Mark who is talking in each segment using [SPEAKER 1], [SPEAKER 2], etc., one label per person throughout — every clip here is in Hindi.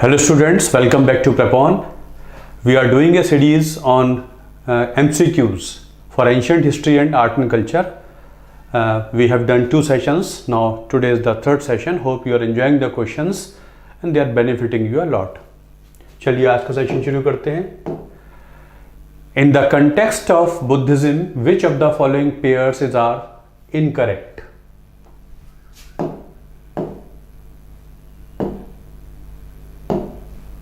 [SPEAKER 1] Hello students, welcome back to Prepon. We are doing a series on MCQs for ancient history and art and culture. We have done 2 sessions. Now today is the 3rd session. Hope you are enjoying the questions and they are benefiting you a lot. चलिए आज का सेशन शुरू करते हैं. In the context of Buddhism, which of the following pairs are incorrect?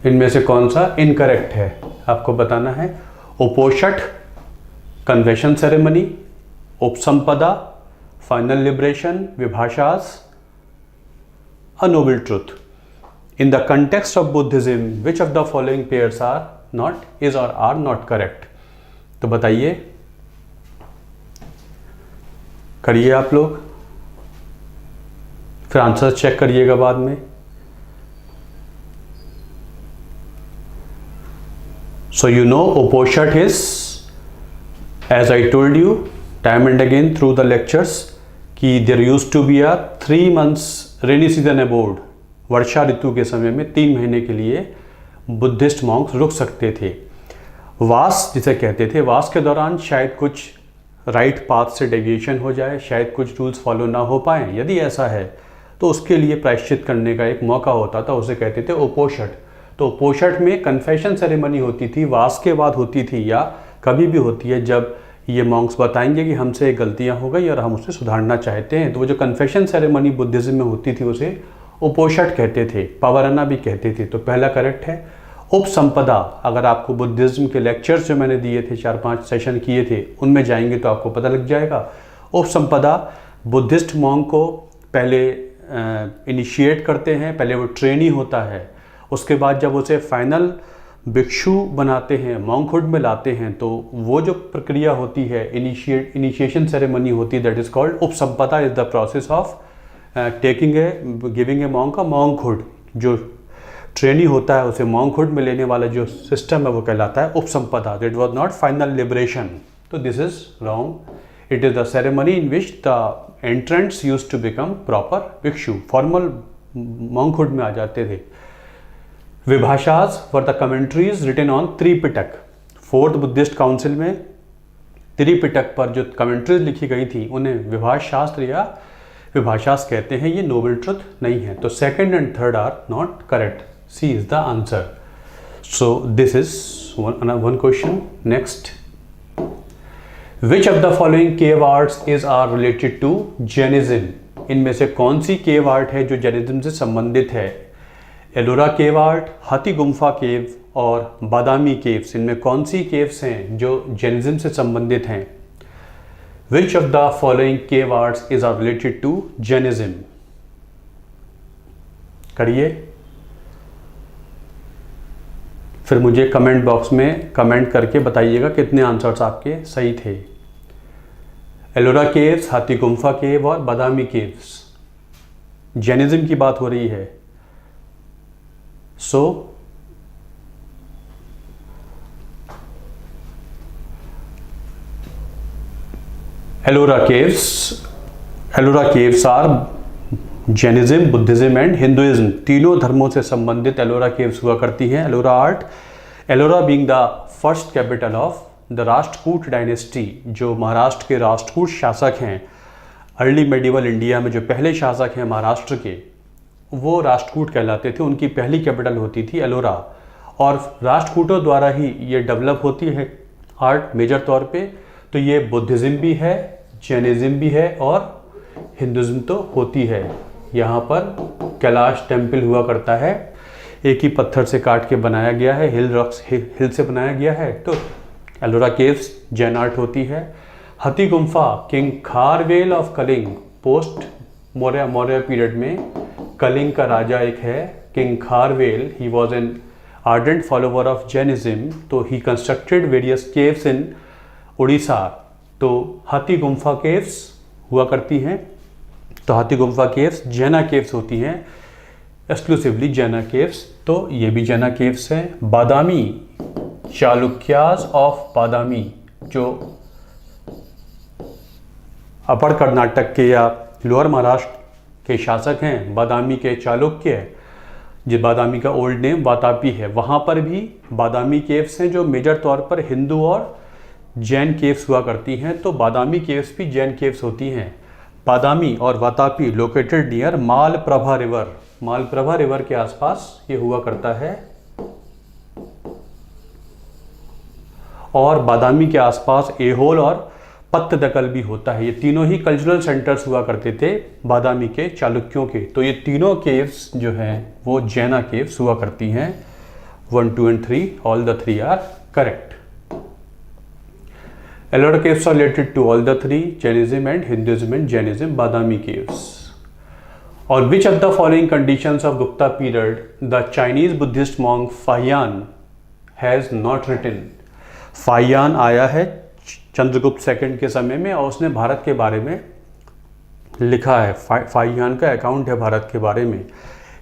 [SPEAKER 1] इनमें से कौन सा इनकरेक्ट है आपको बताना है. Uposatha, confession ceremony, upasampada, final liberation, Vibhashas, a noble truth. In the context of Buddhism which of the following pairs are not is और आर नॉट करेक्ट. तो बताइए, करिए आप लोग, फिर आंसर चेक करिएगा बाद में. So you know Uposhat is, as I told you time and again through the lectures, कि there used to be a 3 months rainy season aboard. वर्षा ऋतु के समय में 3 महीने के लिए बुद्धिस्ट मॉन्क्स रुक सकते थे. वास जिसे कहते थे, वास के दौरान शायद कुछ राइट पाथ से डेविएशन हो जाए, शायद कुछ रूल्स फॉलो ना हो पाए. यदि ऐसा है तो उसके लिए प्रायश्चित करने का एक मौका होता था, उसे कहते थे उपोषट. तो उपोषठ में कन्फेशन सेरेमनी होती थी, वास के बाद होती थी या कभी भी होती है जब ये मॉन्क्स बताएंगे कि हमसे गलतियां हो गई और हम उसे सुधारना चाहते हैं. तो वो जो कन्फेशन सेरेमनी बुद्धिज्म में होती थी उसे उपोषठ कहते थे, पावरना भी कहते थे. तो पहला करेक्ट है. उपसंपदा, अगर आपको बुद्धिज्म के लेक्चर्स जो मैंने दिए थे, 4-5 सेशन किए थे, उनमें जाएंगे तो आपको पता लग जाएगा. उपसंपदा बुद्धिस्ट मॉन्क को पहले इनिशिएट करते हैं, पहले वो ट्रेनी होता है, उसके बाद जब उसे फाइनल भिक्षु बनाते हैं, मॉन्कहुड में लाते हैं, तो वो जो प्रक्रिया होती है, इनिशिएशन सेरेमनी होती है, that is called upasampada. Is the process of giving a monk a monkhood. जो ट्रेनी होता है उसे मॉन्कहुड में लेने वाला जो सिस्टम है वो कहलाता है upasampada. That was not final liberation. तो this is wrong. It is the ceremony in which the entrants used to become proper bhikshu, formal monkhood में आ जाते थे. Vibhashas were the commentaries written on Tripitaka. 4th Buddhist council में त्रिपिटक पर जो कमेंट्रीज लिखी गई थी उन्हें विभाष शास्त्र या विभाषास कहते हैं. ये नोबल ट्रुथ नहीं है. तो 2nd and 3rd are not correct. C is the answer. So this is one question. Next, which of the following cave arts is are related to Jainism. इनमें से कौन सी केव आर्ट है जो जैनिज्म से संबंधित है. एलोरा केव आर्ट, हाथी गुम्फा केव और बादामी केव्स. इनमें कौन सी केव्स हैं जो जैनिज्म से संबंधित हैं. Which of the following cave arts is are related to Jainism. करिए, फिर मुझे कमेंट बॉक्स में कमेंट करके बताइएगा कितने आंसर्स आपके सही थे. एलोरा केव्स, हाथी गुम्फा केव और बादामी केव्स. जैनिज्म की बात हो रही है. So, Ellora caves are Jainism, Buddhism and Hinduism. तीनों धर्मों से संबंधित एलोरा केव्स हुआ करती हैं. Ellora art, Ellora being the first capital of the Rashtrakuta dynasty. जो महाराष्ट्र के राष्ट्रकूट शासक हैं, अर्ली मेडिवल इंडिया में जो पहले शासक हैं महाराष्ट्र के, वो राष्ट्रकूट कहलाते थे. उनकी पहली कैपिटल होती थी एलोरा. और राष्ट्रकूटों द्वारा ही ये डेवलप होती है आर्ट मेजर तौर पे. तो ये बुद्धिज्म भी है, जैनिज्म भी है और हिंदुज्म तो होती है. यहाँ पर कैलाश टेम्पल हुआ करता है, एक ही पत्थर से काट के बनाया गया है, हिल से बनाया गया है. तो एलोरा केव्स जैन आर्ट होती है. Hathi Gumpha, king Kharavela of Kalinga. Post Maurya period में कलिंग का राजा एक है, king Kharavela. He was an ardent follower of Jainism. तो he constructed various caves in Orissa. तो हाथी गुम्फा केव्स हुआ करती हैं. तो हाथी गुम्फा केव्स जैना केव्स होती हैं, एक्सक्लूसिवली जैना केव्स. तो ये भी जैना केव्स हैं. बादामी, चालुक्यास ऑफ बादामी, जो अपर कर्नाटक के या लोअर महाराष्ट्र के शासक हैं, बादामी के चालुक्य. जो बादामी का ओल्ड नेम वातापी है, वहाँ पर भी बादामी केव्स हैं जो मेजर तौर पर हिंदू और जैन केव्स हुआ करती हैं। तो बादामी केव्स भी जैन केव्स होती हैं। बादामी और Vatapi located near Malaprabha river, Malaprabha river के आसपास ये हुआ करता है। और बादामी के आसपास एहोल और पत्तदकल भी होता है। ये तीनों ही कल्चरल सेंटर्स हुआ करते थे बादामी के चालुक्यों के। तो ये तीनों केव्स जो हैं वो जैना केव्स हुआ करती हैं। 1, 2 and 3, all the 3 are correct. Ellora caves are related to all the three, Jainism and Hinduism and Jainism, Badami caves. Or which of the following conditions of Gupta period the Chinese Buddhist monk Fahian has not written? Fahien आया है चंद्रगुप्त सेकंड के समय में और उसने भारत के बारे में लिखा है। फाहियान का अकाउंट है भारत के बारे में।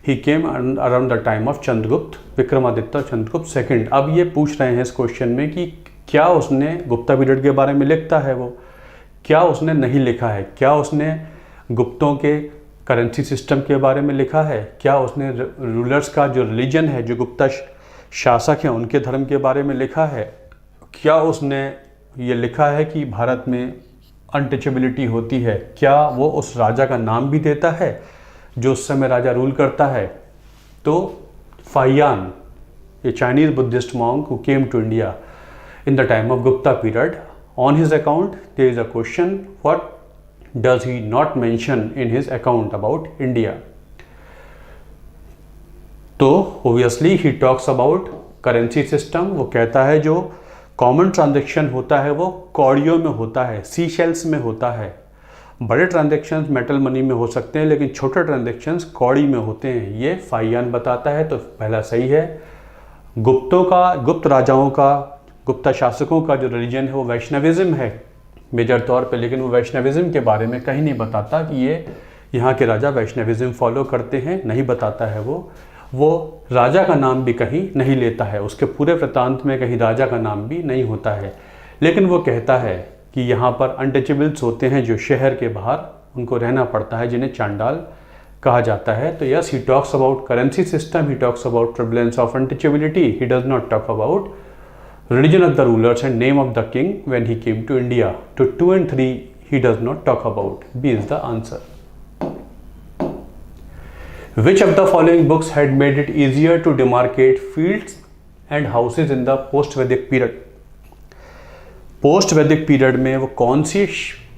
[SPEAKER 1] He came around the time of Chandragupta Vikramaditya Chandragupta second. अब ये पूछ रहे हैं इस क्वेश्चन में कि क्या उसने गुप्ता पीरियड के बारे में लिखता है वो, क्या उसने नहीं लिखा है, क्या उसने गुप्तों के करेंसी सिस्टम के बारे में लिखा है, क्या उसने रूलर्स का जो रिलीजन है, जो गुप्ता शासक हैं उनके धर्म के बारे में लिखा है, क्या उसने ये लिखा है कि भारत में अनटचेबिलिटी होती है, क्या वो उस राजा का नाम भी देता है जो उस समय राजा रूल करता है। तो Fahien, a Chinese Buddhist monk who came to India in the time of Gupta period, on his account there is a question, what does he not mention in his account about India? तो obviously he talks about currency system। वो कहता है जो कॉमन ट्रांजेक्शन होता है वो कौड़ियों में होता है, सी शेल्स में होता है। बड़े ट्रांजेक्शन्स मेटल मनी में हो सकते हैं लेकिन छोटे ट्रांजेक्शन्स कौड़ी में होते हैं। ये फाहियान बताता है। तो पहला सही है। गुप्तों का, गुप्त राजाओं का, गुप्ता शासकों का जो रिलीजन है वो वैष्णविज्म है मेजर तौर पे, लेकिन वो वैष्णविज्म के बारे में कहीं नहीं बताता कि ये यहाँ के राजा वैष्णविज्म फॉलो करते हैं, नहीं बताता है। वो राजा का नाम भी कहीं नहीं लेता है, उसके पूरे वृत्तांत में कहीं राजा का नाम भी नहीं होता है। लेकिन वो कहता है कि यहाँ पर अनटचेबल्स होते हैं जो शहर के बाहर उनको रहना पड़ता है, जिन्हें चांडाल कहा जाता है। तो yes, he talks about currency system, he talks about prevalence of untouchability, he does not talk about religion of the rulers and name of the king when he came to India. To 2 and 3 he does not talk about. B is the answer. Which of the following books had made it easier to demarcate fields and houses in the post-Vedic period? Post-Vedic period में वो कौन सी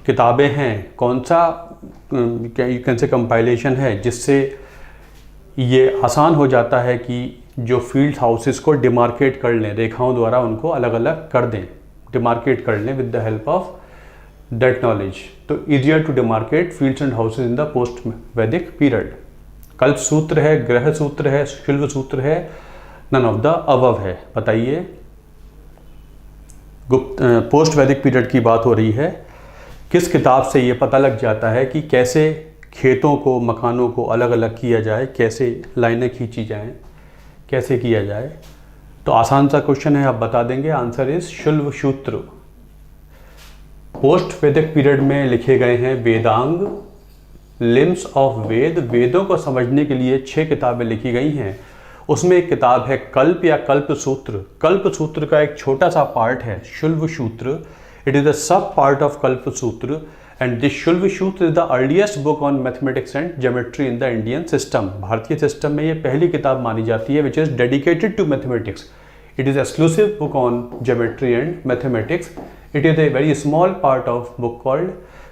[SPEAKER 1] किताबें हैं, कौन सा यू कैन से कंपाइलेशन है जिससे ये आसान हो जाता है कि जो फील्ड हाउसेस को डिमार्केट कर लें, रेखाओं द्वारा उनको अलग अलग कर दें, डिमार्केट कर लें with the help of that knowledge. तो easier to demarcate fields and houses in the post Vedic period. Kalpa Sutra है, ग्रह सूत्र है, शुल्व सूत्र है, नन ऑफ द अबव है। बताइए, पोस्ट वैदिक पीरियड की बात हो रही है, किस किताब से ये पता लग जाता है कि कैसे खेतों को, मकानों को अलग अलग किया जाए, कैसे लाइनें खींची जाएं, कैसे किया जाए? तो आसान सा क्वेश्चन है, आप बता देंगे। आंसर इज शुल्व सूत्र। पोस्ट वैदिक पीरियड में लिखे गए हैं वेदांग, लिम्स ऑफ वेद। वेदों को समझने के लिए 6 किताबें लिखी गई हैं। उसमें एक किताब है कल्प या कल्प सूत्र। कल्प सूत्र का एक छोटा सा पार्ट है शुल्व सूत्र। इट इज अ सब पार्ट ऑफ कल्प Sutra and this Shulba Sutra is the earliest book on mathematics and geometry in the Indian system. भारतीय सिस्टम में ये पहली किताब मानी जाती है which is dedicated to mathematics. It is exclusive book on geometry and mathematics. It is a very small part of book called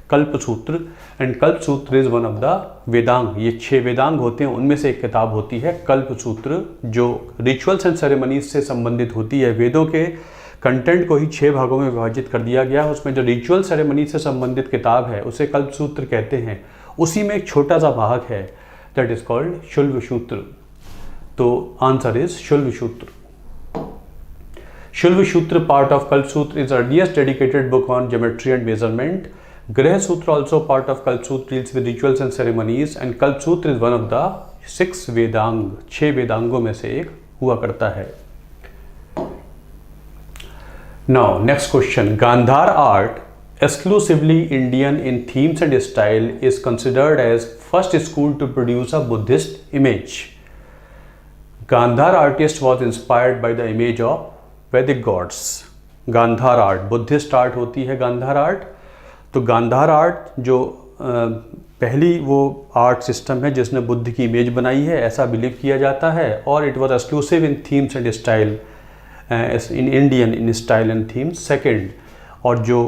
[SPEAKER 1] Kalpa Sutra and कल्प सूत्र is one of the Vedang. ये 6 वेदांग होते हैं, उनमें से एक किताब होती है कल्प सूत्र जो रिचुअल्स एंड सेरेमनीज से संबंधित होती है। वेदों के कंटेंट को ही 6 भागों में विभाजित कर दिया गया है। उसमें जो रिचुअल सेरेमनी से संबंधित किताब है उसे कल्प सूत्र कहते हैं। उसी में एक छोटा सा भाग है दैट इज कॉल्ड शुल्व सूत्र। तो आंसर इज शुल्व सूत्र। शुल्व सूत्र पार्ट ऑफ कल्प सूत्र is earliest dedicated book on geometry and measurement. ग्रह सूत्र ऑल्सो पार्ट ऑफ कल्प सूत्र deals with rituals and ceremonies and कल्प सूत्र is one of the 6 Vedang. 6 वेदांगों में से एक हुआ करता है। Now, next question. Gandhar art, exclusively Indian in themes and style, is considered as first school to produce a Buddhist image. Gandhara artist was inspired by the image of Vedic gods. Gandhara art, Buddhist art होती है गांधार आर्ट। तो गांधार आर्ट जो पहली वो आर्ट सिस्टम है जिसने बुद्ध की इमेज बनाई है, ऐसा बिलीव किया जाता है। और it was exclusive in themes and style, in Indian in style and themes. Second, और जो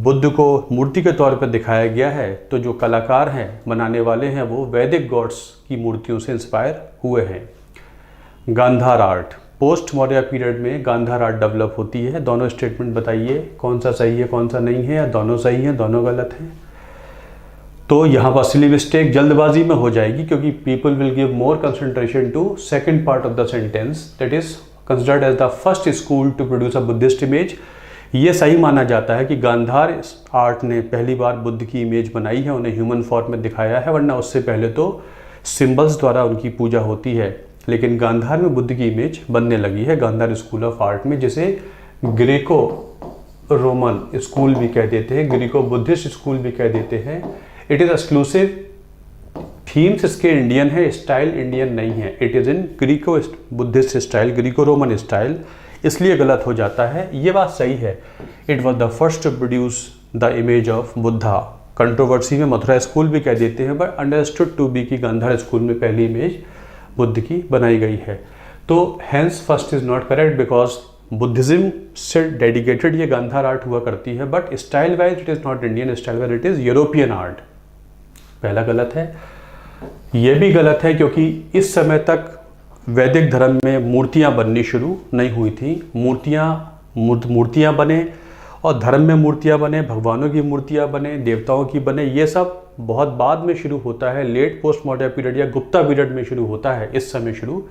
[SPEAKER 1] बुद्ध को मूर्ति के तौर पर दिखाया गया है, तो जो कलाकार हैं, बनाने वाले हैं, वो वैदिक गॉड्स की मूर्तियों से इंस्पायर हुए हैं। Gandhara art, post Maurya period में गांधार आर्ट डेवलप होती है। दोनों स्टेटमेंट बताइए कौन सा सही है कौन सा नहीं है, या दोनों सही हैं दोनों गलत हैं। तो यहाँ पर सिली मिस्टेक जल्दबाजी में हो जाएगी, क्योंकि people will give more concentration to second part of the sentence, that is considered as the first school to produce a Buddhist image. ये सही माना जाता है कि गांधार आर्ट ने पहली बार बुद्ध की इमेज बनाई है, उन्हें ह्यूमन फॉर्म में दिखाया है, वरना उससे पहले तो सिंबल्स द्वारा उनकी पूजा होती है। लेकिन गांधार में बुद्ध की इमेज बनने लगी है, गांधार स्कूल ऑफ आर्ट में, जिसे ग्रीको रोमन स्कूल भी कह देते हैं, ग्रीको बुद्धिस्ट स्कूल भी कह देते हैं। इट इज़ एक्सक्लूसिव, थीम्स इसके इंडियन है, स्टाइल इंडियन नहीं है। It is in Greco Buddhist style, Greco Roman style, इसलिए गलत हो जाता है। ये बात सही है, it was the first to produce the image of Buddha. Controversy में मथुरा स्कूल भी कह देते हैं, बट अंडरस्टूड टू बी की गांधार स्कूल में पहली इमेज बुद्ध की बनाई गई है। तो hence first is not correct, because Buddhism से डेडिकेटेड ये गांधार आर्ट हुआ करती है, but style wise it is not Indian style wise, it is European art. पहला गलत है। ये भी गलत है क्योंकि इस समय तक वैदिक धर्म में मूर्तियाँ बननी शुरू नहीं हुई थी। मूर्तियाँ बने और धर्म में मूर्तियाँ बने, भगवानों की मूर्तियाँ बने, देवताओं की बने, ये सब बहुत बाद में शुरू होता है, लेट पोस्ट मॉडर्न पीरियड या गुप्ता पीरियड में शुरू होता है, इस समय शुरू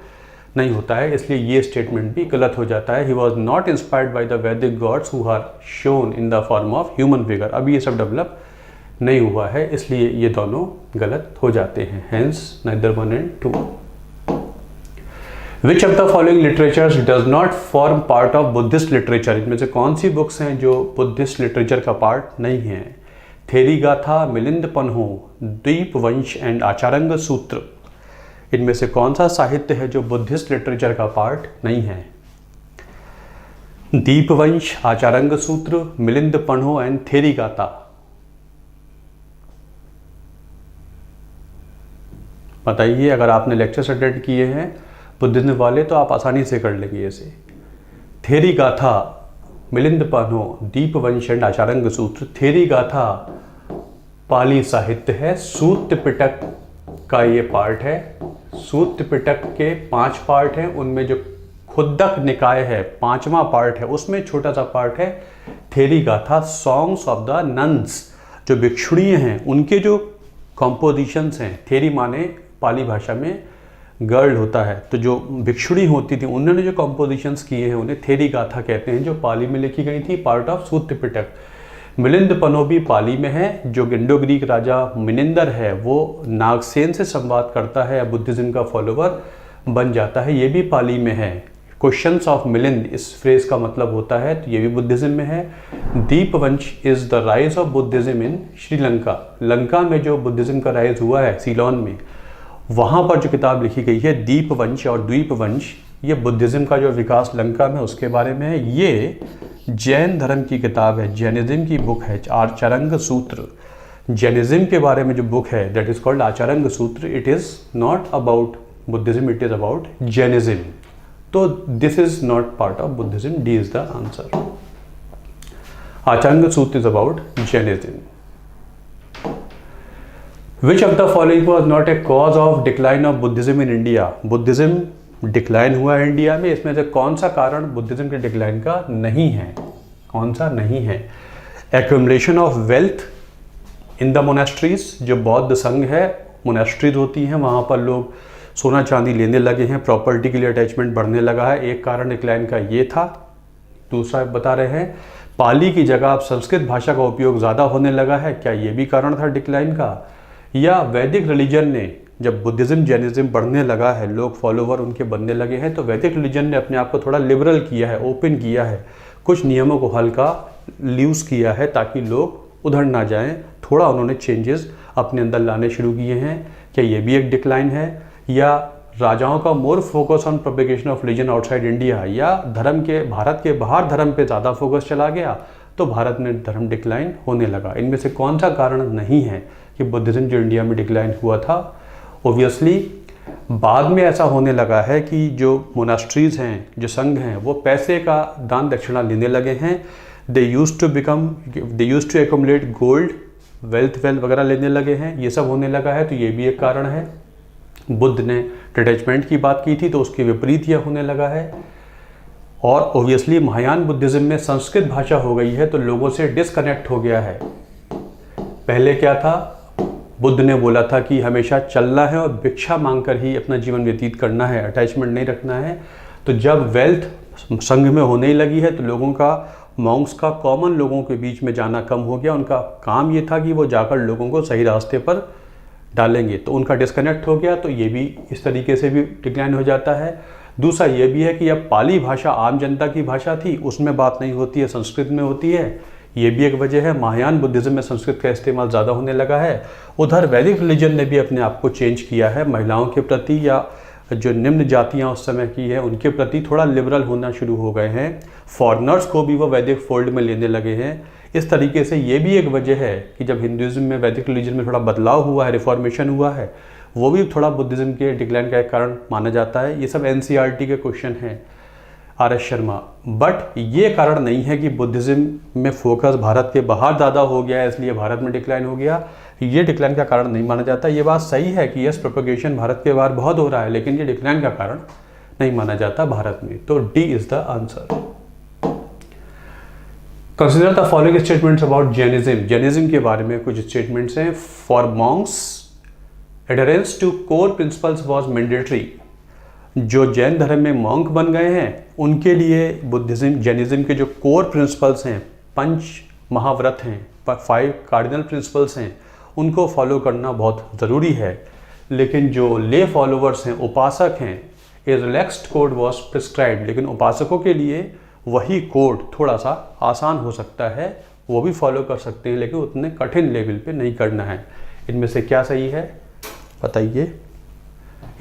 [SPEAKER 1] नहीं होता है। इसलिए ये स्टेटमेंट भी गलत हो जाता है। He was not inspired by the Vedic gods who are shown in the form of human figure. अभी ये सब डेवलप नहीं हुआ है, इसलिए ये दोनों गलत हो जाते हैं। Hence neither 1 and 2। Which of the following literatures does not form part of Buddhist literature. इनमें से कौन सी बुक्स हैं जो बुद्धिस्ट लिटरेचर का पार्ट नहीं है? थेरी गाथा, मिलिंद पन्हो, द्वीप वंश एंड आचारंग सूत्र। इनमें से कौन सा साहित्य है जो बुद्धिस्ट लिटरेचर का पार्ट नहीं है? दीप वंश, आचारंग सूत्र, मिलिंद पन्हो एंड थेरी गाथा। बताइए, अगर आपने लेक्चर्स अटेंड किए हैं बुद्धिज्म वाले तो आप आसानी से कर लेंगे इसे। थेरी गाथा, मिलिंद पन्हो, दीप वंश एंड आचारंग सूत्र। थेरी गाथा पाली साहित्य है, सूत पिटक का ये पार्ट है। सूत पिटक के 5 पार्ट हैं, उनमें जो खुद्दक निकाय है 5वां पार्ट है, उसमें छोटा सा पार्ट है Theri Gatha, songs of the nuns. जो भिक्षुणीय हैं उनके जो कॉम्पोजिशंस हैं, थेरी माने पाली भाषा में गर्ल होता है, तो जो भिक्षुणी होती थी उन्होंने जो कॉम्पोजिशंस किए हैं उन्हें थेरी गाथा कहते हैं, जो पाली में लिखी गई थी, पार्ट ऑफ सूत पिटक। मिलिंद पन्हो भी पाली में है। जो इंडो ग्रीक राजा मिनिंदर है वो नागसेन से संवाद करता है या बुद्धिज्म का फॉलोवर बन जाता है, ये भी पाली में है। क्वेश्चंस ऑफ मिलिंद इस फ्रेज का मतलब होता है, तो ये भी बुद्धिज्म में है। दीप वंश is the rise of Buddhism इन श्रीलंका। लंका में जो बुद्धिज्म का राइज हुआ है सीलोन में, वहाँ पर जो किताब लिखी गई है दीप वंश और द्वीप वंश, ये बुद्धिज्म का जो विकास लंका में उसके बारे में है। ये जैन धर्म की किताब है, जैनिज्म की बुक है, आचारंग सूत्र। जैनिज्म के बारे में जो बुक है that is called Acharanga Sutra. It is not about Buddhism, it is about Jainism. तो this is not part of Buddhism, D is the answer. Acharanga Sutra is about Jainism. Which of the following was not a cause of decline of Buddhism in India? Buddhism decline हुआ है इंडिया में, इसमें से कौन सा कारण बुद्धिज्म के डिक्लाइन का नहीं है? कौन सा नहीं है? Accumulation of wealth in the monasteries. जो बौद्ध संघ है, मोनेस्ट्रीज होती हैं, वहाँ पर लोग सोना चांदी लेने लगे हैं, प्रॉपर्टी के लिए अटैचमेंट बढ़ने लगा है, एक कारण डिक्लाइन का ये था। दूसरा बता रहे हैं पाली की जगह अब संस्कृत भाषा का उपयोग ज़्यादा होने लगा है, क्या ये भी कारण था डिक्लाइन का? या वैदिक रिलीजन ने, जब बुद्धिज्म जैनिज्म बढ़ने लगा है, लोग फॉलोवर उनके बनने लगे हैं, तो वैदिक रिलीजन ने अपने आप को थोड़ा लिबरल किया है, ओपन किया है, कुछ नियमों को हल्का लूज किया है ताकि लोग उधर ना जाएं। थोड़ा उन्होंने चेंजेस अपने अंदर लाने शुरू किए हैं, क्या ये भी एक डिक्लाइन है? या राजाओं का more focus on propagation of religion outside India, या भारत के बाहर धर्म पे ज़्यादा फोकस चला गया तो भारत में धर्म डिक्लाइन होने लगा। इनमें से कौन सा कारण नहीं है कि बुद्धिज़्म जो इंडिया में डिक्लाइन हुआ था? ओबियसली बाद में ऐसा होने लगा है कि जो मोनास्ट्रीज़ हैं, जो संघ हैं, वो पैसे का दान दक्षिणा लेने लगे हैं। They use to accumulate gold, wealth वगैरह लेने लगे हैं, ये सब होने लगा है, तो ये भी एक कारण है। बुद्ध ने डिटैचमेंट की बात की थी तो उसके विपरीत यह होने लगा है। और ओबियसली महायान बुद्धिज़्म में संस्कृत भाषा हो गई है तो लोगों से डिसकनेक्ट हो गया है। पहले क्या था, बुद्ध ने बोला था कि हमेशा चलना है और भिक्षा मांगकर ही अपना जीवन व्यतीत करना है, अटैचमेंट नहीं रखना है। तो जब वेल्थ संघ में होने ही लगी है तो लोगों का, मॉन्क्स का कॉमन लोगों के बीच में जाना कम हो गया। उनका काम ये था कि वो जाकर लोगों को सही रास्ते पर डालेंगे, तो उनका डिस्कनेक्ट हो गया, तो ये भी इस तरीके से भी डिक्लाइन हो जाता है। दूसरा ये भी है कि अब पाली भाषा आम जनता की भाषा थी, उसमें बात नहीं होती है, संस्कृत में होती है, ये भी एक वजह है। महायान बुद्धिज़्म में संस्कृत का इस्तेमाल ज़्यादा होने लगा है। उधर वैदिक रिलीजन ने भी अपने आप को चेंज किया है, महिलाओं के प्रति या जो निम्न जातियाँ उस समय की है उनके प्रति थोड़ा लिबरल होना शुरू हो गए हैं। फॉरेनर्स को भी वो वैदिक फोल्ड में लेने लगे हैं। इस तरीके से ये भी एक वजह है कि जब हिंदुज़्म में, वैदिक रिलीजन में थोड़ा बदलाव हुआ है, रिफॉर्मेशन हुआ है, वो भी थोड़ा बुद्धिज़्म के डिक्लाइन का एक कारण माना जाता है। ये सब NCERT के क्वेश्चन हैं RS शर्मा। बट ये कारण नहीं है कि बुद्धिज़्म में फोकस भारत के बाहर ज़्यादा हो गया है इसलिए भारत में डिक्लाइन हो गया, ये डिक्लाइन का कारण नहीं माना जाता। ये बात सही है कि यस, प्रोपेगेशन भारत के बाहर बहुत हो रहा है, लेकिन ये डिक्लाइन का कारण नहीं माना जाता भारत में। तो D is the answer. Consider the following statements about Jainism. Jainism के बारे में कुछ स्टेटमेंट्स हैं। For monks adherence to core principles was mandatory. जो जैन धर्म में मॉन्क बन गए हैं उनके लिए बुद्धिज्म, जैनिज्म के जो कोर प्रिंसिपल्स हैं, 5 महाव्रत हैं, 5 कार्डिनल प्रिंसिपल्स हैं, उनको फॉलो करना बहुत ज़रूरी है। लेकिन जो ले फॉलोवर्स हैं, उपासक हैं, ए रिलैक्स्ड कोड वॉज प्रिस्क्राइब्ड। लेकिन उपासकों के लिए वही कोड थोड़ा सा आसान हो सकता है, वो भी फॉलो कर सकते हैं, लेकिन उतने कठिन लेवल पे नहीं करना है। इनमें से क्या सही है बताइए?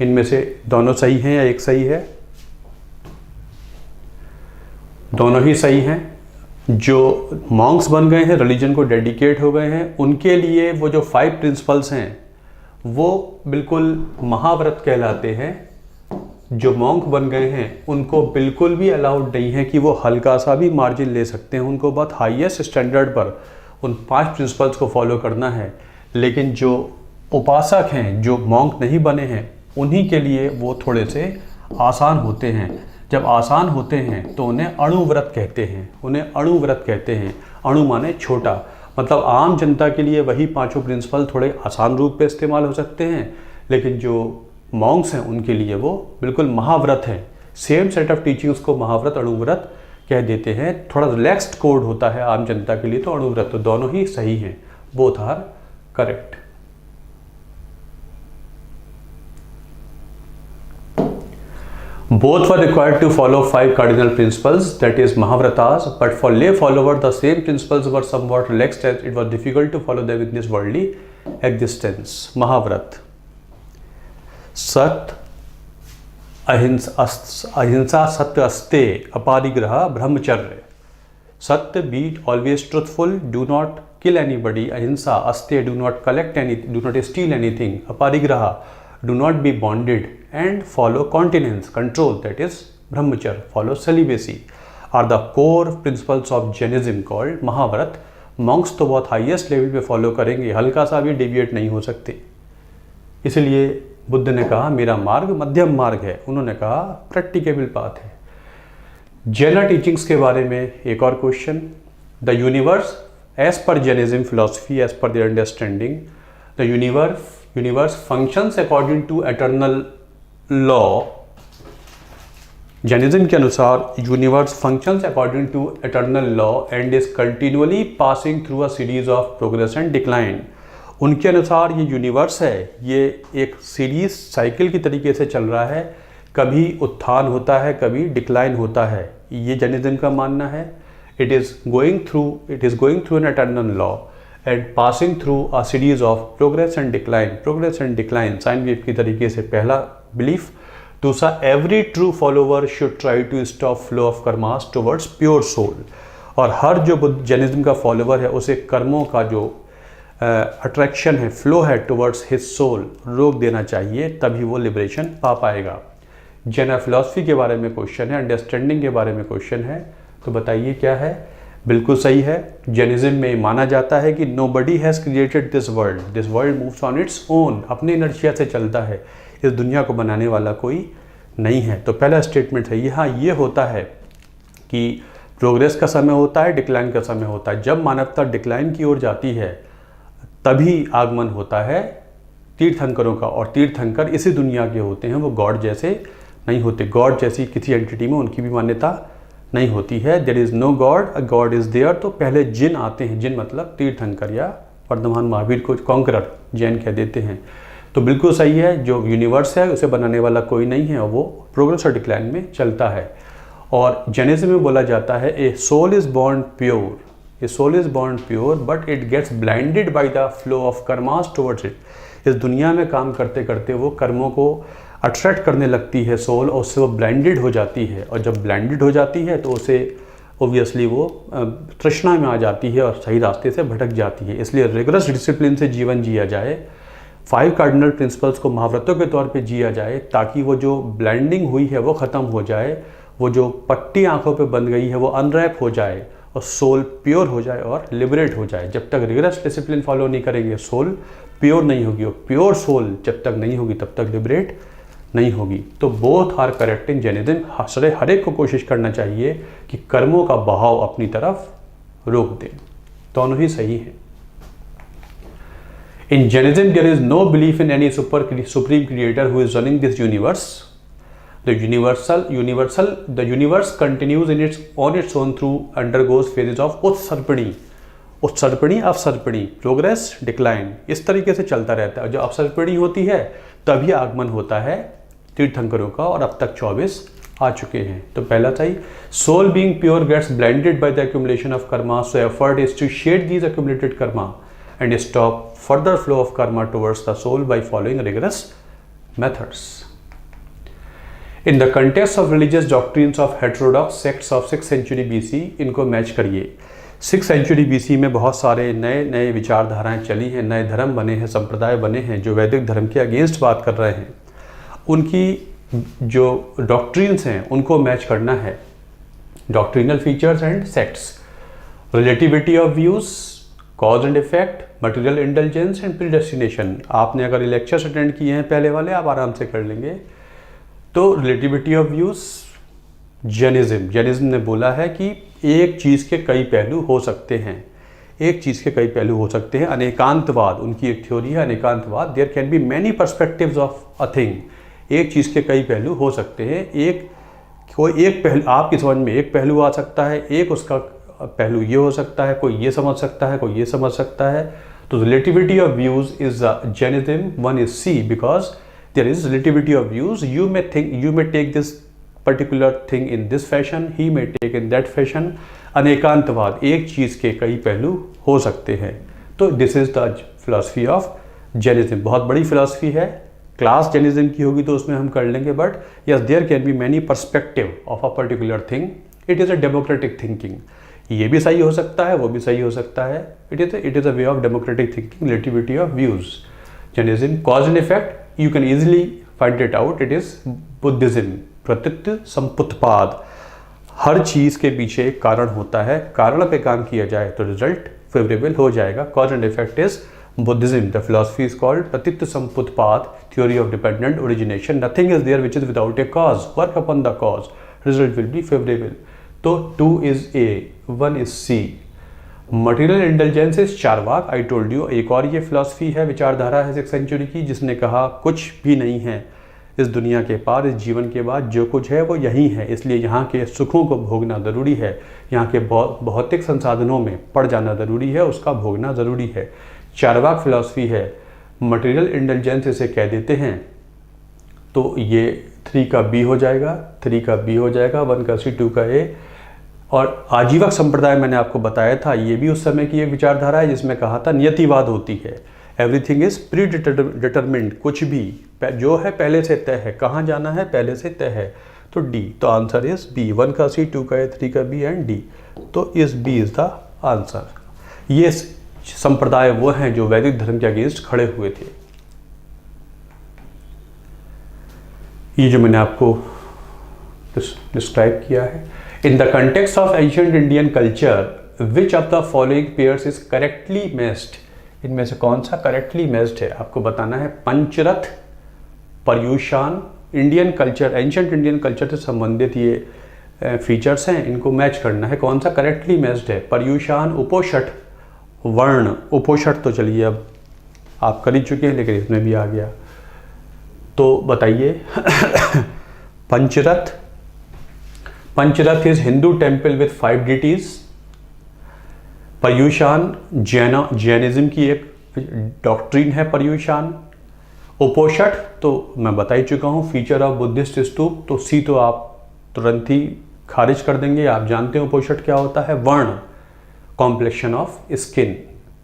[SPEAKER 1] इनमें से दोनों सही हैं या एक सही है? दोनों ही सही हैं। जो मॉन्क्स बन गए हैं, रिलीजन को डेडिकेट हो गए हैं, उनके लिए वो जो 5 प्रिंसिपल्स हैं वो बिल्कुल महाव्रत कहलाते हैं। जो मॉन्क बन गए हैं उनको बिल्कुल भी अलाउड नहीं है कि वो हल्का सा भी मार्जिन ले सकते हैं, उनको बहुत हाईएस्ट स्टैंडर्ड पर उन 5 प्रिंसिपल्स को फॉलो करना है। लेकिन जो उपासक हैं, जो मॉन्क नहीं बने हैं, उन्हीं के लिए वो थोड़े से आसान होते हैं। जब आसान होते हैं तो उन्हें अणुव्रत कहते हैं, उन्हें अणुव्रत कहते हैं। अणु माने छोटा, मतलब आम जनता के लिए वही 5 प्रिंसिपल थोड़े आसान रूप पे इस्तेमाल हो सकते हैं, लेकिन जो मॉन्क्स हैं उनके लिए वो बिल्कुल महाव्रत है। सेम सेट ऑफ टीचिंग्स को महाव्रत, अणुव्रत कह देते हैं। थोड़ा रिलैक्स्ड कोड होता है आम जनता के लिए तो अणुव्रत। तो दोनों ही सही हैं, both are correct. Both were required to follow 5 cardinal principles, that is Mahavratas, but for lay follower the same principles were somewhat relaxed as it was difficult to follow them in this worldly existence. Mahavrat: सत्य, अहिंसा, सत्य अस्ते, अपरिग्रह, ब्रह्मचर्य। सत्य, be always truthful, do not kill anybody. अहिंसा, अस्ते, do not collect anything, do not steal anything. अपरिग्रह, do not be bonded, and follow continence, control, that is brahmacharya, follow celibacy, are the core principles of Jainism called mahavrata. Monks तो बहुत हाईएस्ट लेवल पे फॉलो करेंगे, हल्का सा भी डेविएट नहीं हो सकते। इसलिए बुद्ध ने कहा मेरा मार्ग मध्यम मार्ग है, उन्होंने कहा प्रैक्टिकेबल पाथ है। जैना टीचिंग्स के बारे में एक और question. The universe as per Jainism philosophy, as per their understanding, the universe functions according to eternal law. Jainism के अनुसार universe functions according to eternal law and is continuously passing through a series of progress and decline. उनके अनुसार ये यूनिवर्स है, ये एक सीरीज साइकिल की तरीके से चल रहा है, कभी उत्थान होता है, कभी डिक्लाइन होता है, ये जैनिज्म का मानना है। It is going through an eternal law and passing through a series of progress and decline sine wave की तरीके से पहला बिलीफ। दूसरा, every true follower should try to stop flow of karmas towards pure soul. और हर जो बुद्ध जैनिज्म का फॉलोवर है उसे कर्मों का जो अट्रैक्शन है, फ्लो है टुवर्ड्स हिज सोल, रोक देना चाहिए, तभी वो लिबरेशन पा पाएगा। जैन फिलॉसफी के बारे में क्वेश्चन है, अंडरस्टैंडिंग के बारे में क्वेश्चन है, तो बताइए क्या है? बिल्कुल सही है। जैनिज्म में माना जाता है कि nobody has created this world moves on its own, अपने इनर्शिया से चलता है, इस दुनिया को बनाने वाला कोई नहीं है। तो पहला स्टेटमेंट है ये। हाँ, ये होता है कि प्रोग्रेस का समय होता है, डिक्लाइन का समय होता है। जब मानवता डिक्लाइन की ओर जाती है तभी आगमन होता है तीर्थंकरों का, और तीर्थंकर इसी दुनिया के होते हैं, वो गॉड जैसे नहीं होते। गॉड जैसी किसी एंटिटी में उनकी भी मान्यता नहीं होती है। There is no god, a god is there. तो पहले जिन आते हैं, जिन मतलब तीर्थंकर या वर्धमान महावीर को कॉन्करर जैन कह देते हैं। तो बिल्कुल सही है, जो यूनिवर्स है उसे बनाने वाला कोई नहीं है, और वो प्रोग्रेस और डिक्लाइन में चलता है। और जैनिज्म में बोला जाता है a soul is born pure, a soul is born pure but it gets blinded by the flow of karmas towards it. इस दुनिया में काम करते करते वो कर्मों को अट्रैक्ट करने लगती है सोल, और उससे वो ब्लाइंडेड हो जाती है। और जब ब्लाइंडेड हो जाती है तो उसे ओबियसली वो तृष्णा में आ जाती है और सही रास्ते से भटक जाती है। इसलिए रिगरस डिसिप्लिन से जीवन जिया जाए, 5 कार्डिनल प्रिंसिपल्स को महाव्रतों के तौर पे जिया जाए, ताकि वो जो ब्लाइंडिंग हुई है वो ख़त्म हो जाए, वो जो पट्टी आंखों पे बंध गई है वो अनरैप हो जाए, और सोल प्योर हो जाए और लिबरेट हो जाए। जब तक रिगरस डिसिप्लिन फॉलो नहीं करेंगे सोल प्योर नहीं होगी, और प्योर सोल जब तक नहीं होगी तब तक लिबरेट नहीं होगी। तो both are correct in Jainism. हर एक को कोशिश करना चाहिए कि कर्मों का बहाव अपनी तरफ रोक दें, दोनों ही सही हैं। In Jainism there is no belief in any supreme creator who is running this universe. The universe continues on its own through undergoes phases of utsarpini avasarpini, progress decline, इस तरीके से चलता रहता है। जब अवसर्पणी होती है तभी आगमन होता है तीर्थंकरों का, और अब तक 24 आ चुके हैं। तो पहला सही, soul being pure gets blended by the accumulation of karma, so effort is to shed these accumulated karma and stop further flow of karma towards the soul by following rigorous methods. In the context of religious doctrines of heterodox sects of 6th century BC, इनको मैच करिए। 6th सेंचुरी BC में बहुत सारे नए नए विचारधाराएं चली हैं, नए धर्म बने हैं, संप्रदाय बने हैं जो वैदिक धर्म के अगेंस्ट बात कर रहे हैं। उनकी जो डॉक्ट्रिन्स हैं उनको मैच करना है, doctrinal features and sects, relativity of views, cause and effect, material intelligence and predestination. आपने अगर लेक्चर्स अटेंड किए हैं पहले वाले, आप आराम से कर लेंगे। तो रिलेटिविटी ऑफ व्यूज, जैनिज्म ने बोला है कि एक चीज़ के कई पहलू हो सकते हैं, एक चीज़ के कई पहलू हो सकते हैं। अनेकांतवाद, उनकी एक थ्योरी है Anekantavada. There can be many perspectives of a thing, एक चीज़ के कई पहलू हो सकते हैं। कोई एक पहलू आपकी समझ में एक पहलू आ सकता है, एक उसका पहलू ये हो सकता है, कोई ये समझ सकता है, कोई ये समझ सकता है। तो relativity of views is Jainism, one is C, because there is relativity of views. You may take this particular thing in this fashion, he may take in that fashion. Anekantavada, एक चीज़ के कई पहलू हो सकते हैं। तो this is the philosophy of Jainism. बहुत बड़ी फिलॉसफी है, क्लास जैनिज्म की होगी तो उसमें हम कर लेंगे, but yes there can be many perspective of a particular thing. It is a democratic thinking. ये भी सही हो सकता है, वो भी सही हो सकता है। It is a way of democratic thinking, relativity of views. Jainism, cause and effect, you can easily find it out. It is Buddhism, प्रतीत संपुत्पाद। हर चीज़ के पीछे एक कारण होता है, कारण पे काम किया जाए तो रिजल्ट फेवरेबल हो जाएगा। Cause and effect is Buddhism. The philosophy is called Pratitya Samputpad, theory of dependent origination. Nothing is there which is without a cause. Work upon the cause, result will be favorable. तो 2 is A, 1 is C. Material indulgence is Charvaka. I told you, एक और ये फिलॉसफी है, विचारधारा है 6th सेंचुरी की, जिसने कहा कुछ भी नहीं है इस दुनिया के पार, इस जीवन के बाद जो कुछ है वो यही है, इसलिए यहाँ के सुखों को भोगना ज़रूरी है, यहाँ के भौतिक संसाधनों में पड़ जाना ज़रूरी है, उसका भोगना ज़रूरी है। चारवाक फिलॉसफी है, मटेरियल इंटेलिजेंस इसे कह देते हैं। तो ये 3 का B हो जाएगा, 3 का B हो जाएगा, 1 का C, 2 का A। और आजीवक संप्रदाय मैंने आपको बताया था, ये भी उस समय की एक विचारधारा है जिसमें कहा था नियतिवाद होती है। एवरीथिंग इज प्री डिटरमिन्ड, कुछ भी जो है पहले से तय है, कहाँ जाना है पहले से तय है, तो डी। तो आंसर इज बी, 1 का सी, 2 का ए, 3 का बी एंड डी। तो इस बी इज द आंसर। ये संप्रदाय वो हैं जो वैदिक धर्म के अगेंस्ट खड़े हुए थे। ये जो मैंने आपको डिस्क्राइब किया है, in the context of ancient Indian culture which of the following pairs is correctly matched, इनमें से कौन सा करेक्टली मैच्ड है आपको बताना है। Pancharatha, Paryushana, Indian culture, ancient Indian culture से संबंधित ये फीचर्स हैं, इनको मैच करना है, कौन सा करेक्टली मैच्ड है। पर्यूषाण, उपोषठ, वर्ण, उपोषठ तो चलिए अब आप कर ही चुके हैं लेकिन इसमें भी आ गया, तो बताइए। Pancharatha, Pancharatha is Hindu temple with 5 deities. Paryushana Jainism की एक डॉक्ट्रिन है पर्यूषाण। उपोषठ तो मैं बता ही चुका हूँ, फीचर ऑफ बुद्धिस्ट स्तूप, तो सी तो आप तुरंत ही खारिज कर देंगे, आप जानते हैं उपोषठ क्या होता है। वर्ण, कॉम्प्लेक्शन ऑफ स्किन,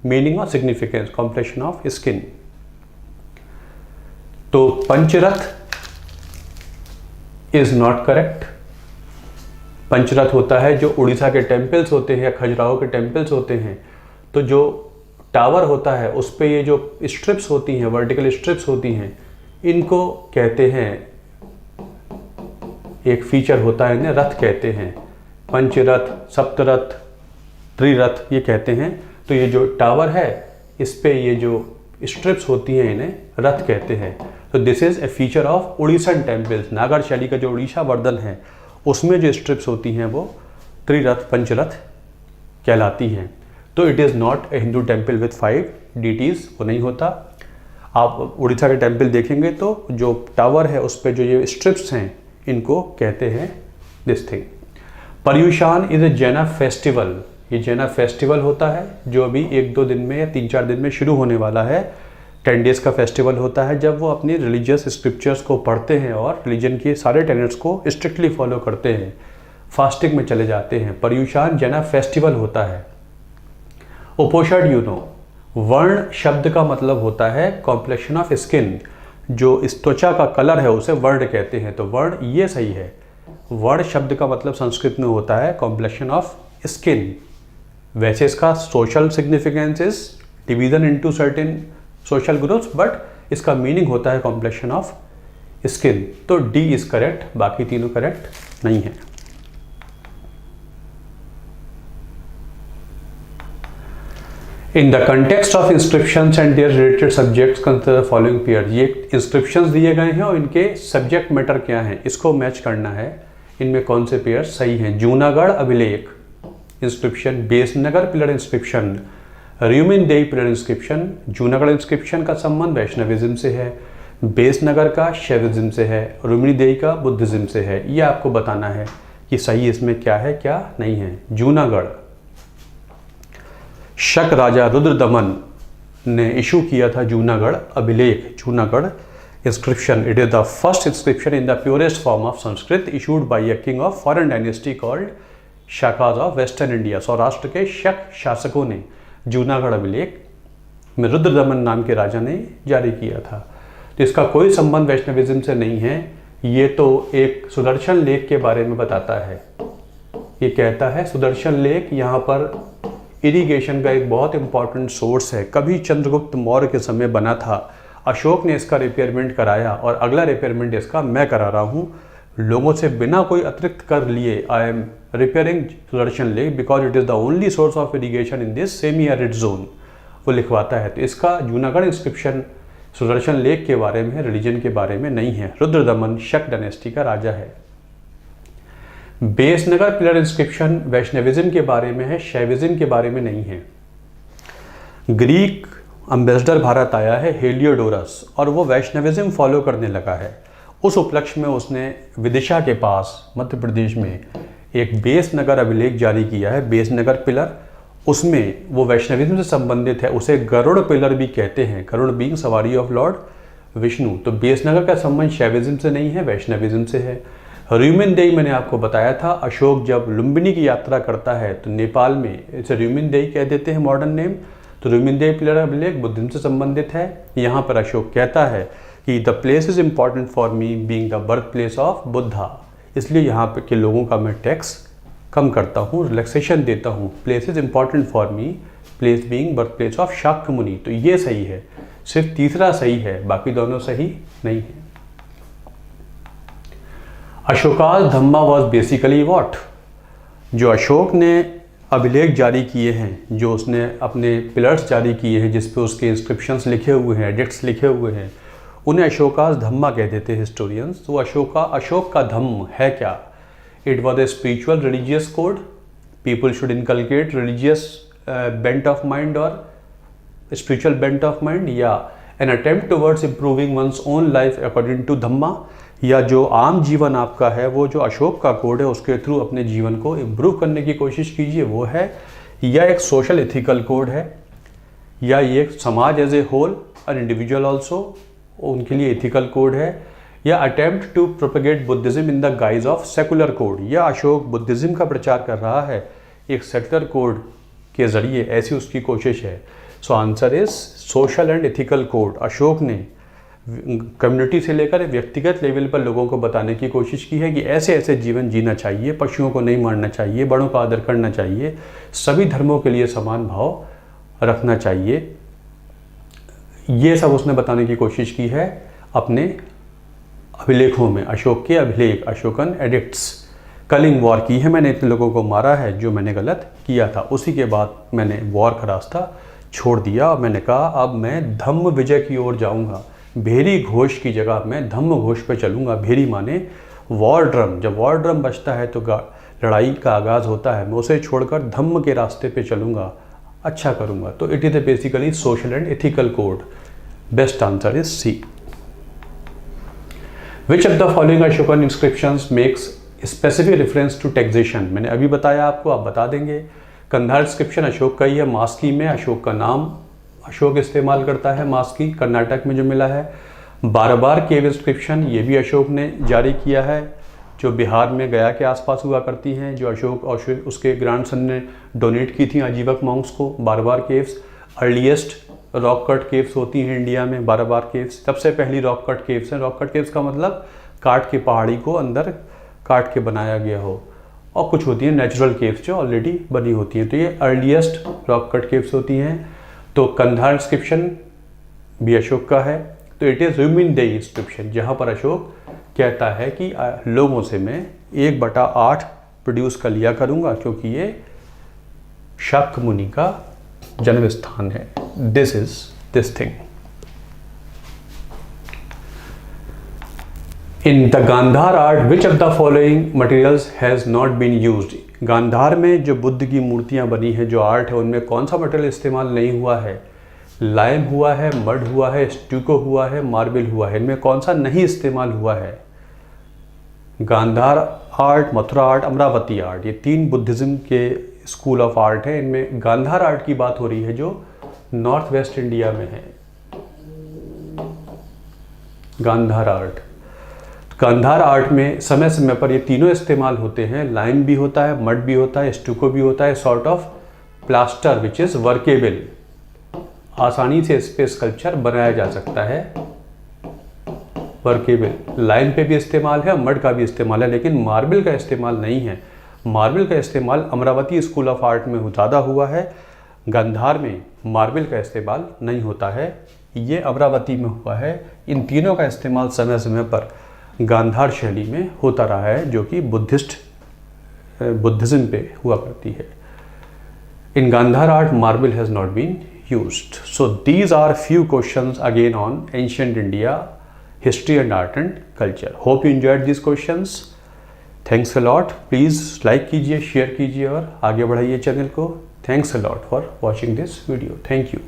[SPEAKER 1] मीनिंग और सिग्निफिकेंस, कॉम्प्लेक्शन ऑफ स्किन। तो Pancha Ratha is not correct. Pancha Ratha होता है जो उड़ीसा के टेम्पल्स होते हैं या खजुराहो के टेम्पल्स होते हैं, तो जो टावर होता है उस पे ये जो स्ट्रिप्स होती हैं, वर्टिकल स्ट्रिप्स होती हैं, इनको कहते हैं, एक फीचर होता है इन्हें रथ कहते हैं। पंचरथ, सप्तरथ, त्रिरथ ये कहते हैं। तो ये जो टावर है इस पे ये जो स्ट्रिप्स होती हैं इन्हें रथ कहते हैं। तो this is a feature of Orissan temples. Nagara शैली का जो उड़ीसा वर्धन है उसमें जो स्ट्रिप्स होती हैं वो त्रिरथ, पंचरथ कहलाती हैं। तो it is not a Hindu temple with 5 deities, वो नहीं होता। आप उड़ीसा के टेम्पल देखेंगे तो जो टावर है उस पर जो ये स्ट्रिप्स हैं इनको कहते हैं दिस थिंग। पर्यूषाण इज ए जैना फेस्टिवल, ये जैना फेस्टिवल होता है जो अभी 1-2 दिन में या 3-4 दिन में शुरू होने वाला है। 10 डेज का फेस्टिवल होता है जब वो अपनी रिलीजियस स्क्रिप्चर्स को पढ़ते हैं और रिलीजन के सारे टेनेट्स को स्ट्रिक्टली फॉलो करते हैं, फास्टिंग में चले जाते हैं। पर्यूषाण जैना फेस्टिवल होता है। उपोषठ यू नो, वर्ण शब्द का मतलब होता है कॉम्प्लेक्शन ऑफ स्किन, जो इस त्वचा का कलर है उसे वर्ण कहते हैं। तो वर्ण ये सही है। वर्ण शब्द का मतलब संस्कृत में होता है कॉम्प्लेक्शन ऑफ स्किन। वैसे इसका social significance is division into certain social groups, but इसका मीनिंग होता है कॉम्प्लेक्शन ऑफ स्किन। तो डी इज करेक्ट, बाकी तीनों करेक्ट नहीं है। In the context of inscriptions and their related subjects consider following pair. ये इंस्क्रिप्शंस दिए गए हैं और इनके सब्जेक्ट मैटर क्या हैं इसको मैच करना है। इनमें कौन से पेयर सही हैं। जूनागढ़ अभिलेख inscription, Besnagar pillar inscription, Rummindei pillar inscription. Junagadh inscription का संबंध वैष्णविज्म से है, बेसनगर का शैविज्म से है, र्यूमिनदेई का बुद्धिज्म से है। ये आपको बताना है कि सही इसमें क्या है क्या नहीं है। जूनागढ़, शक राजा रुद्रदमन ने इशू किया था जूनागढ़ अभिलेख, Junagadh inscription. It is the first inscription in the purest form of Sanskrit issued by a king of foreign dynasty called Shakas of western India. Saurashtra के शक शासकों ने जूनागढ़ अभिलेख में रुद्रदमन नाम के राजा ने जारी किया था। तो इसका कोई संबंध वैष्णविज्म से नहीं है। ये तो एक सुदर्शन लेक के बारे में बताता है। ये कहता है सुदर्शन लेक यहाँ पर इरिगेशन का एक बहुत इंपॉर्टेंट सोर्स है। कभी चंद्रगुप्त मौर्य के समय बना था, अशोक ने इसका रिपेयरमेंट कराया और अगला रिपेयरमेंट इसका मैं करा रहा हूँ लोगों से बिना कोई अतिरिक्त कर लिए। I am repairing Sudarshan lake because it is the only source of irrigation in this semi arid zone, वो लिखवाता है। तो इसका जूनागढ़ इंस्क्रिप्शन सुदर्शन लेक के बारे में, रिलीजन के बारे में नहीं है। रुद्रदमन शक डायनेस्टी का राजा है। बेसनगर पिलर इंस्क्रिप्शन वैष्णविज्म के बारे में है, शैविज्म के बारे में नहीं है। ग्रीक अम्बेसडर भारत आया है हेलियोडोरस और वो वैष्णविज्म फॉलो करने लगा है। उस उपलक्ष्य में उसने विदिशा के पास मध्य प्रदेश में एक बेसनगर अभिलेख जारी किया है, बेसनगर पिलर। उसमें वो वैष्णविज्म से संबंधित है, उसे गरुड़ पिलर भी कहते हैं, गरुड़ बीइंग सवारी ऑफ लॉर्ड विष्णु। तो बेसनगर का संबंध शैविज्म से नहीं है, वैष्णविज्म से है। र्यूमिनदेई मैंने आपको बताया था, अशोक जब लुम्बिनी की यात्रा करता है तो नेपाल में इसे र्यूमिनदेई कह देते हैं मॉडर्न नेम, तो रुमिनदेही पिलर अभिलेख बुद्धिज्म से संबंधित है। यहाँ पर अशोक कहता है कि the place is important for me being the birth place of Buddha, इसलिए यहाँ पे के लोगों का मैं टैक्स कम करता हूँ, रिलैक्सेशन देता हूँ। Place is important for me, place being birth place of Shakya मुनि, तो ये सही है, सिर्फ तीसरा सही है, बाकी दोनों सही नहीं है। अशोकास धम्मा वॉज बेसिकली वॉट, जो अशोक ने अभिलेख जारी किए हैं, जो उसने अपने पिलर्स जारी किए हैं जिस पे उसके इंस्क्रिप्शंस लिखे हुए हैं, एडिक्ट्स लिखे हुए हैं, उन्हें अशोकास धम्मा कह देते हैं हिस्टोरियंस। तो अशोक का धम्म है क्या? It was a spiritual religious code, people should inculcate religious bent of mind और स्पिरिचुअल बेंट ऑफ माइंड, या an attempt towards improving one's own life according to dhamma, या जो आम जीवन आपका है वो जो अशोक का कोड है उसके थ्रू अपने जीवन को इम्प्रूव करने की कोशिश कीजिए, वो है, या एक सोशल एथिकल कोड है, या ये समाज एज ए होल और इंडिविजुअल ऑल्सो उनके लिए एथिकल कोड है, या attempt to propagate Buddhism in the guise of secular code, या अशोक बुद्धिज्म का प्रचार कर रहा है एक सेकुलर कोड के जरिए, ऐसी उसकी कोशिश है। So answer is social and ethical code. Ashok ने कम्युनिटी से लेकर व्यक्तिगत लेवल पर लोगों को बताने की कोशिश की है कि ऐसे ऐसे जीवन जीना चाहिए, पशुओं को नहीं मारना चाहिए, बड़ों का आदर करना चाहिए, सभी धर्मों के लिए समान भाव रखना चाहिए। ये सब उसने बताने की कोशिश की है अपने अभिलेखों में। अशोक के अभिलेख, अशोकन एडिक्ट्स, कलिंग वॉर की है, मैंने इतने लोगों को मारा है जो मैंने गलत किया था। उसी के बाद मैंने वॉर का रास्ता छोड़ दिया और मैंने कहा अब मैं धम्म विजय की ओर जाऊंगा, भेरी घोष की जगह मैं धम्म घोष पे चलूंगा। भेरी माने वॉर ड्रम, जब वॉर ड्रम बजता है तो लड़ाई का आगाज़ होता है, मैं उसे छोड़कर धम्म के रास्ते पे चलूंगा, अच्छा करूंगा। तो it is a basically social and ethical code. Best answer is C. Which of the following Ashokan inscriptions makes specific reference to taxation, मैंने अभी बताया आपको, आप बता देंगे। कंधार इंस्क्रिप्शन अशोक का ही है, मास्की में अशोक का नाम अशोक इस्तेमाल करता है, मास्की कर्नाटक में जो मिला है। बार केव इंस्क्रिप्शन, ये भी अशोक ने जारी किया है, जो बिहार में गया के आसपास हुआ करती हैं, जो अशोक और उसके ग्रैंडसन ने डोनेट की थी आजीवक मॉन्क्स को। Barabar caves earliest rock cut caves होती हैं इंडिया में, बार केव्स सबसे पहली रॉक कट केव्स हैं। रॉक कट केव्स का मतलब काट के पहाड़ी को अंदर काट के बनाया गया हो, और कुछ होती हैं नेचुरल केव्स जो ऑलरेडी बनी होती हैं, तो ये अर्लीस्ट रॉक कट केव्स होती हैं। तो कंधार इंस्क्रिप्शन भी अशोक का है, तो इट इज़ रुमिनदेही इंस्क्रिप्शन, जहाँ पर अशोक कहता है कि लोगों से मैं 1/8 प्रोड्यूस कर लिया करूँगा क्योंकि ये शाक्य मुनि का जन्म स्थान है। This is this thing. In the Gandhara art which of the following materials has not been used, Gandhara में जो बुद्ध की मूर्तियां बनी हैं, जो आर्ट है, उनमें कौन सा मटेरियल इस्तेमाल नहीं हुआ है? लाइम हुआ है, मड हुआ है, स्टूको हुआ है, मार्बल हुआ है, इनमें कौन सा नहीं इस्तेमाल हुआ है? Gandhara art, Mathura art, Amaravati art, ये 3 बुद्धिज्म के स्कूल ऑफ आर्ट है। इनमें गांधार आर्ट की बात हो रही है जो नॉर्थ वेस्ट इंडिया में है। गांधार आर्ट, गांधार आर्ट में समय समय पर ये तीनों इस्तेमाल होते हैं। लाइम भी होता है, मड भी होता है, स्टूको भी होता है, sort of plaster which is workable, आसानी से इस पे स्कल्पचर बनाया जा सकता है। वर्केबल, लाइम पे भी इस्तेमाल है, मड का भी इस्तेमाल है, लेकिन मार्बल का इस्तेमाल नहीं है। मार्बल का इस्तेमाल अमरावती स्कूल ऑफ आर्ट में ज़्यादा हुआ है, गांधार में मार्बल का इस्तेमाल नहीं होता है, ये अमरावती में हुआ है। इन तीनों का इस्तेमाल समय समय पर गांधार शैली में होता रहा है, जो कि बुद्धिज्म पे हुआ करती है। In Gandhara art marble has not been used. So these are few questions again on ancient India history and art and culture. Hope you enjoyed these questions. Thanks a lot. Please like कीजिए, share कीजिए और आगे बढ़ाइए चैनल को. Thanks a lot for watching this video. Thank you.